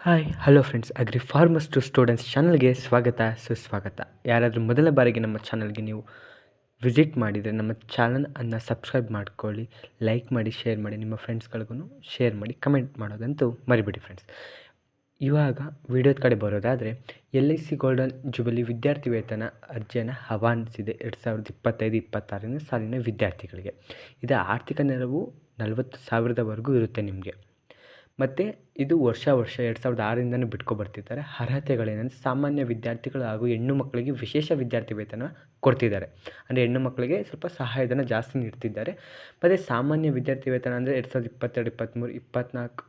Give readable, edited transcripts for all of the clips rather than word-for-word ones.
Hi hello friends, agri farmers to students ಚಾನಲ್ಗೆ ಸ್ವಾಗತ ಸುಸ್ವಾಗತ. ಯಾರಾದರೂ ಮೊದಲ ಬಾರಿಗೆ ನಮ್ಮ ಚಾನಲ್ಗೆ ನೀವು ವಿಸಿಟ್ ಮಾಡಿದರೆ ನಮ್ಮ ಚಾನಲನ್ನು ಸಬ್ಸ್ಕ್ರೈಬ್ ಮಾಡ್ಕೊಳ್ಳಿ, ಲೈಕ್ ಮಾಡಿ, ಶೇರ್ ಮಾಡಿ, ನಿಮ್ಮ ಫ್ರೆಂಡ್ಸ್ಗಳಿಗೂ ಶೇರ್ ಮಾಡಿ, ಕಮೆಂಟ್ ಮಾಡೋದಂತೂ ಮರಿಬೇಡಿ ಫ್ರೆಂಡ್ಸ್. ಇವಾಗ ವಿಡಿಯೋದ ಕಡೆ ಬರೋದಾದರೆ, LIC ಗೋಲ್ಡನ್ ಜುಬಿಲಿ ವಿದ್ಯಾರ್ಥಿ ವೇತನ ಅರ್ಜಿಯನ್ನು ಆಹ್ವಾನಿಸಿದೆ 2025-26 ಸಾಲಿನ ವಿದ್ಯಾರ್ಥಿಗಳಿಗೆ. ಇದು ಆರ್ಥಿಕ ನೆರವು 40,000ವರೆಗೂ ಇರುತ್ತೆ ನಿಮಗೆ. ಮತ್ತು ಇದು ವರ್ಷ 2006ರಿಂದನೂ ಬಿಟ್ಕೊಬರ್ತಿದ್ದಾರೆ. ಅರ್ಹತೆಗಳೇನೆಂದರೆ, ಸಾಮಾನ್ಯ ವಿದ್ಯಾರ್ಥಿಗಳು ಹಾಗೂ ಹೆಣ್ಣು ಮಕ್ಕಳಿಗೆ ವಿಶೇಷ ವಿದ್ಯಾರ್ಥಿ ವೇತನ ಕೊಡ್ತಿದ್ದಾರೆ. ಅಂದರೆ ಹೆಣ್ಣು ಮಕ್ಕಳಿಗೆ ಸ್ವಲ್ಪ ಸಹಾಯಧನ ಜಾಸ್ತಿ ನೀಡ್ತಿದ್ದಾರೆ. ಮತ್ತು ಸಾಮಾನ್ಯ ವಿದ್ಯಾರ್ಥಿ ವೇತನ ಅಂದರೆ 2022, 23, 24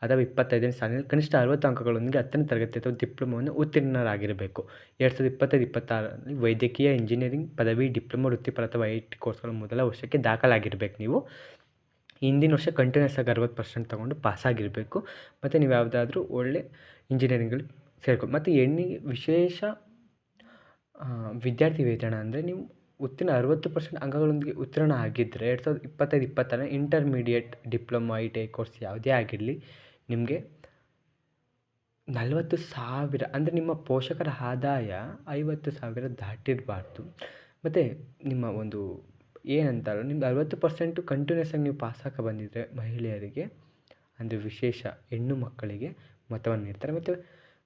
ಅಥವಾ 25ನೇ ಸಾಲಿನಲ್ಲಿ ಕನಿಷ್ಠ 60 ಅಂಕಗಳೊಂದಿಗೆ 10ನೇ ತರಗತಿ ಅಥವಾ ಡಿಪ್ಲೊಮೊವನ್ನು ಉತ್ತೀರ್ಣರಾಗಿರಬೇಕು. 2025-26ರಲ್ಲಿ ವೈದ್ಯಕೀಯ, ಇಂಜಿನಿಯರಿಂಗ್ ಪದವಿ, ಡಿಪ್ಲೊಮೊ, ವೃತ್ತಿಪರ ಅಥವಾ IIT ಕೋರ್ಸ್ಗಳ ಮೊದಲ ವರ್ಷಕ್ಕೆ ದಾಖಲಾಗಿರಬೇಕು. ನೀವು ಹಿಂದಿನ ವರ್ಷ ಕಂಟಿನ್ಯೂಸ್ ಆಗಿ 60% ತೊಗೊಂಡು ಪಾಸಾಗಿರಬೇಕು. ಮತ್ತು ನೀವು ಯಾವುದಾದ್ರೂ ಒಳ್ಳೆ ಇಂಜಿನಿಯರಿಂಗ್ಗಳಿಗೆ ಸೇರ್ಕೊ. ಮತ್ತು ಹೆಣ್ಣಿಗೆ ವಿಶೇಷ ವಿದ್ಯಾರ್ಥಿ ವೇತನ ಅಂದರೆ, ನೀವು ಉತ್ತೀರ್ಣ 60% ಅಂಕಗಳೊಂದಿಗೆ ಉತ್ತೀರ್ಣ ಆಗಿದ್ದರೆ 2025-26 ಇಂಟರ್ಮೀಡಿಯೇಟ್, ಡಿಪ್ಲೊಮೊ, ITI ಕೋರ್ಸ್ ಯಾವುದೇ ಆಗಿರಲಿ, ನಿಮಗೆ 40,000 ಅಂದರೆ ನಿಮ್ಮ ಪೋಷಕರ ಆದಾಯ 50,000 ದಾಟಿರಬಾರ್ದು. ಮತ್ತು ನಿಮ್ಮ ಒಂದು ಏನಂತಾರೆ, ನಿಮ್ದು 60% ಕಂಟಿನ್ಯೂಸ್ ಆಗಿ ನೀವು ಪಾಸಾಕ ಬಂದಿದ್ದರೆ ಮಹಿಳೆಯರಿಗೆ, ಅಂದರೆ ವಿಶೇಷ ಹೆಣ್ಣು ಮಕ್ಕಳಿಗೆ ಮೊತ್ತವನ್ನು ನೀಡ್ತಾರೆ. ಮತ್ತು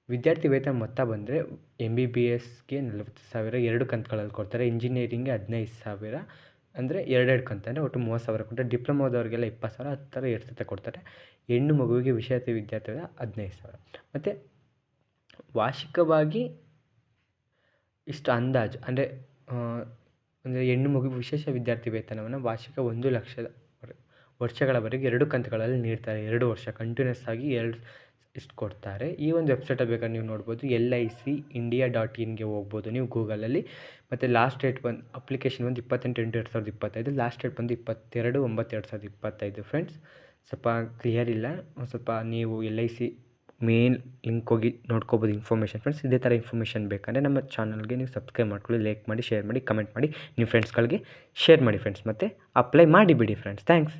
ವಿದ್ಯಾರ್ಥಿ ವೇತನ ಮೊತ್ತ ಬಂದರೆ MBBSಗೆ 40,000 2 ಕಂತುಗಳಲ್ಲಿ ಕೊಡ್ತಾರೆ. ಇಂಜಿನಿಯರಿಂಗ್ಗೆ 15,000 ಅಂದರೆ 2 ಕಂತು, ಅಂದರೆ ಒಟ್ಟು 30,000 ಕೊಡ್ತಾರೆ. ಡಿಪ್ಲೊಮೋದವ್ರಿಗೆಲ್ಲ 20,000, 10 ಥರ 2 ಸತ ಕೊಡ್ತಾರೆ. ಹೆಣ್ಣು ಮಗುವಿಗೆ ವಿಶೇಷ ವಿದ್ಯಾರ್ಥಿಗಳ 15,000. ಮತ್ತು ವಾರ್ಷಿಕವಾಗಿ ಇಷ್ಟು ಅಂದಾಜು ಅಂದರೆ ಹೆಣ್ಣು ಮಗುವಿಗೆ ವಿಶೇಷ ವಿದ್ಯಾರ್ಥಿ ವೇತನವನ್ನು ವಾರ್ಷಿಕ 1,00,000 ವರ್ಷಗಳವರೆಗೆ 2 ಕಂತುಗಳಲ್ಲಿ ನೀಡ್ತಾರೆ. 2 ವರ್ಷ ಕಂಟಿನ್ಯೂಸ್ ಆಗಿ ಇಷ್ಟು ಕೊಡ್ತಾರೆ. ಈ ಒಂದು ವೆಬ್ಸೈಟಲ್ಲಿ ಬೇಕಾದ್ರೆ ನೀವು ನೋಡ್ಬೋದು. LICindia.inಗೆ ಹೋಗ್ಬೋದು ನೀವು ಗೂಗಲಲ್ಲಿ. ಮತ್ತು ಲಾಸ್ಟ್ ಡೇಟ್ ಬಂದು ಅಪ್ಲಿಕೇಶನ್ ಬಂದು 28/8/2025. ಲಾಸ್ಟ್ ಡೇಟ್ ಬಂದು 22/9/2025 ಫ್ರೆಂಡ್ಸ್. ಸ್ವಲ್ಪ ಕ್ಲಿಯರ್ ಇಲ್ಲ, ಒಂದು ಸ್ವಲ್ಪ ನೀವು LIC ಮೇನ್ ಲಿಂಕ್ ಹೋಗಿ ನೋಡ್ಕೋಬೋದು ಇನ್ಫಾರ್ಮೇಷನ್ ಫ್ರೆಂಡ್ಸ್. ಇದೇ ಥರ ಇನ್ಫಾರ್ಮೇಷನ್ ಬೇಕಂದರೆ ನಮ್ಮ ಚಾನಲ್ಗೆ ನೀವು ಸಬ್ಸ್ಕ್ರೈಬ್ ಮಾಡ್ಕೊಳ್ಳಿ, ಲೈಕ್ ಮಾಡಿ, ಶೇರ್ ಮಾಡಿ, ಕಮೆಂಟ್ ಮಾಡಿ, ನಿಮ್ಮ ಫ್ರೆಂಡ್ಸ್ಗಳಿಗೆ ಶೇರ್ ಮಾಡಿ ಫ್ರೆಂಡ್ಸ್. ಮತ್ತು ಅಪ್ಲೈ ಮಾಡಿಬಿಡಿ ಫ್ರೆಂಡ್ಸ್. ಥ್ಯಾಂಕ್ಸ್.